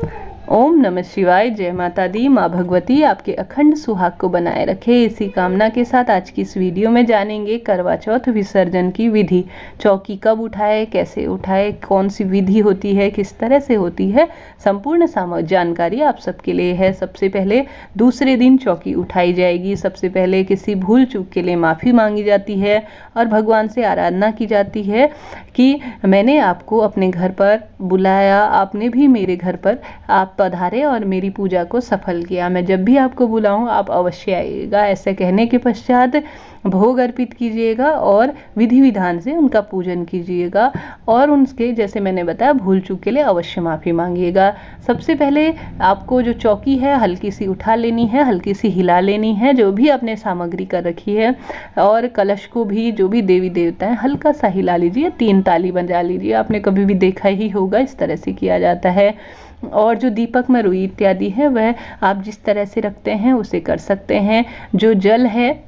ओम नमः शिवाय। जय माता दी। माँ भगवती आपके अखंड सुहाग को बनाए रखे, इसी कामना के साथ आज की इस वीडियो में जानेंगे करवा चौथ विसर्जन की विधि। चौकी कब उठाए, कैसे उठाए, कौन सी विधि होती है, किस तरह से होती है, संपूर्ण जानकारी आप सबके लिए है। सबसे पहले दूसरे दिन चौकी उठाई जाएगी। सबसे पहले किसी भूल चूक के लिए माफ़ी मांगी जाती है और भगवान से आराधना की जाती है कि मैंने आपको अपने घर पर बुलाया, आपने भी मेरे घर पर आप पधारे और मेरी पूजा को सफल किया। मैं जब भी आपको बुलाऊं आप अवश्य आइएगा। ऐसे कहने के पश्चात भोग अर्पित कीजिएगा और विधि विधान से उनका पूजन कीजिएगा और उनके जैसे मैंने बताया भूल चूक के लिए अवश्य माफ़ी मांगिएगा। सबसे पहले आपको जो चौकी है हल्की सी उठा लेनी है, हल्की सी हिला लेनी है, जो भी आपने सामग्री कर रखी है, और कलश को भी, जो भी देवी देवता है, हल्का सा हिला लीजिए, 3 ताली बजा लीजिए। आपने कभी भी देखा ही होगा, इस तरह से किया जाता है। और जो दीपक में रुई इत्यादि है वह आप जिस तरह से रखते हैं उसे कर सकते हैं। जो जल है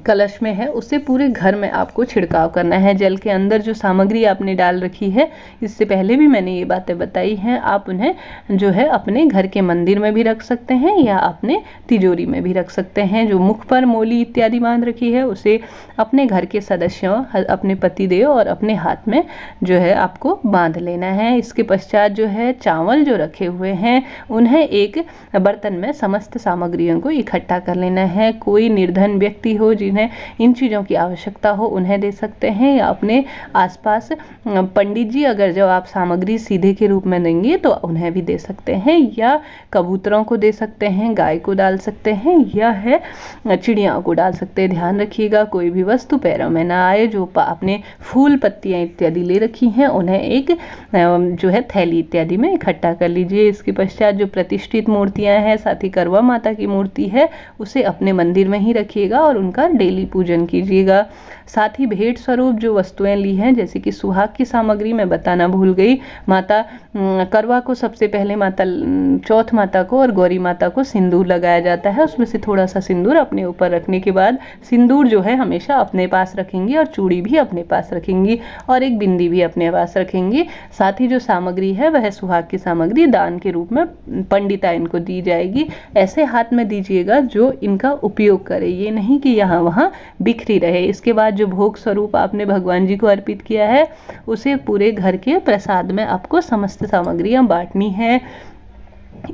कलश में है उसे पूरे घर में आपको छिड़काव करना है। जल के अंदर जो सामग्री आपने डाल रखी है, इससे पहले भी मैंने ये बातें बताई हैं, आप उन्हें जो है अपने घर के मंदिर में भी रख सकते हैं या अपने तिजोरी में भी रख सकते हैं। जो मुख पर मोली इत्यादि बांध रखी है उसे अपने घर के सदस्यों, अपने पतिदेव और अपने हाथ में जो है आपको बांध लेना है। इसके पश्चात जो है चावल जो रखे हुए हैं उन्हें एक बर्तन में समस्त सामग्रियों को इकट्ठा कर लेना है। कोई निर्धन व्यक्ति हो जिन्हें इन चीज़ों की आवश्यकता हो उन्हें दे सकते हैं, या अपने आसपास पंडित जी अगर जब आप सामग्री सीधे के रूप में देंगे तो उन्हें भी दे सकते हैं, या कबूतरों को दे सकते हैं, गाय को डाल सकते हैं, या है चिड़ियाओं को डाल सकते हैं। ध्यान रखिएगा कोई भी वस्तु पैरों में ना आए। जो आपने फूल पत्तियां इत्यादि ले रखी हैं उन्हें एक जो है थैली इत्यादि में इकट्ठा कर लीजिए। इसके पश्चात जो प्रतिष्ठित मूर्तियां हैं, साथ ही करवा माता की मूर्ति है, उसे अपने मंदिर में ही रखिएगा और उनका डेली पूजन कीजिएगा। साथ ही भेंट स्वरूप जो वस्तुएं ली हैं, जैसे कि सुहाग की सामग्री मैं बताना भूल गई। माता करवा को सबसे पहले माता चौथ माता को और गौरी माता को सिंदूर लगाया जाता है। उसमें से थोड़ा सा सिंदूर अपने ऊपर रखने के बाद सिंदूर जो है हमेशा अपने पास रखेंगी और चूड़ी भी अपने पास रखेंगी और एक बिंदी भी अपने पास रखेंगी। साथ ही जो सामग्री है वह सुहाग की सामग्री दान के रूप में पंडिता इनको दी जाएगी। ऐसे हाथ में दीजिएगा जो इनका उपयोग करे, ये नहीं कि यहाँ वहाँ बिखरी रहे। इसके बाद जो भोग स्वरूप आपने भगवान जी को अर्पित किया है उसे पूरे घर के प्रसाद में आपको समस्त सामग्रियां बांटनी है।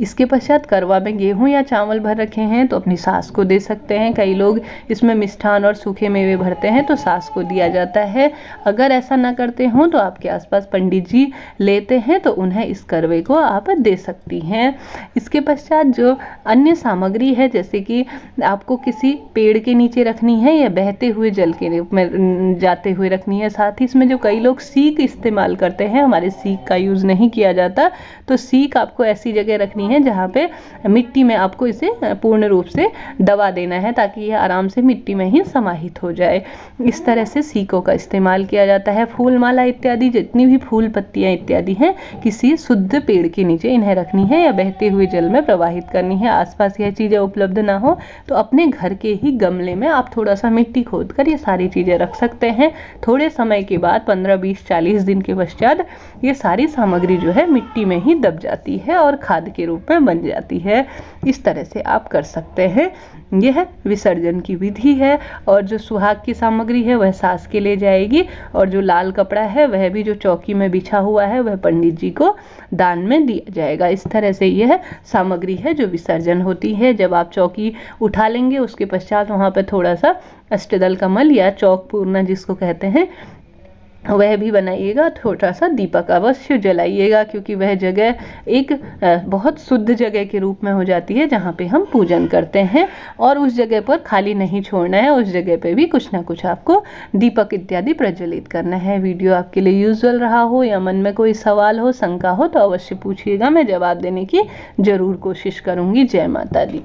इसके पश्चात करवा में गेहूं या चावल भर रखे हैं तो अपनी सास को दे सकते हैं। कई लोग इसमें मिष्ठान और सूखे मेवे भरते हैं तो सास को दिया जाता है। अगर ऐसा ना करते हो तो आपके आसपास पंडित जी लेते हैं तो उन्हें इस करवे को आप दे सकती हैं। इसके पश्चात जो अन्य सामग्री है, जैसे कि आपको किसी पेड़ के नीचे रखनी है या बहते हुए जल के रूप में जाते हुए रखनी है। साथ ही इसमें जो कई लोग सीख इस्तेमाल करते हैं, हमारे सीख का यूज़ नहीं किया जाता, तो सीख आपको ऐसी जगह रखनी है जहां पे मिट्टी में आपको इसे पूर्ण रूप से दबा देना है ताकि यह आराम से मिट्टी में ही समाहित हो जाए। इस तरह से सीकों का इस्तेमाल किया जाता है। फूल माला इत्यादि जितनी भी फूल पत्तियां इत्यादि हैं किसी शुद्ध पेड़ के नीचे इन्हें रखनी है या बहते हुए जल में प्रवाहित करनी है। आसपास यह चीजें उपलब्ध ना हो तो अपने घर के ही गमले में आप थोड़ा सा मिट्टी खोद कर ये सारी चीजें रख सकते हैं। थोड़े समय के बाद 15, 20, 40 दिन के पश्चात ये सारी सामग्री जो है मिट्टी में ही दब जाती है और खाद के रूप में बन जाती है। इस तरह से आप कर सकते हैं। यह विसर्जन की विधि है। और जो सुहाग की सामग्री है वह सास के ले जाएगी और जो लाल कपड़ा है वह भी जो चौकी में बिछा हुआ है वह पंडित जी को दान में दिया जाएगा। इस तरह से यह सामग्री है जो विसर्जन होती है। जब आप चौकी उठा लेंगे उसके पश्चात वहां पर थोड़ा सा अष्टदल कमल या चौक पूर्णा जिसको कहते हैं वह भी बनाइएगा। छोटा सा दीपक अवश्य जलाइएगा क्योंकि वह जगह एक बहुत शुद्ध जगह के रूप में हो जाती है जहाँ पे हम पूजन करते हैं, और उस जगह पर खाली नहीं छोड़ना है, उस जगह पे भी कुछ ना कुछ आपको दीपक इत्यादि प्रज्वलित करना है। वीडियो आपके लिए यूजुअल रहा हो या मन में कोई सवाल हो, शंका हो तो अवश्य पूछिएगा, मैं जवाब देने की जरूर कोशिश करूंगी। जय माता दी।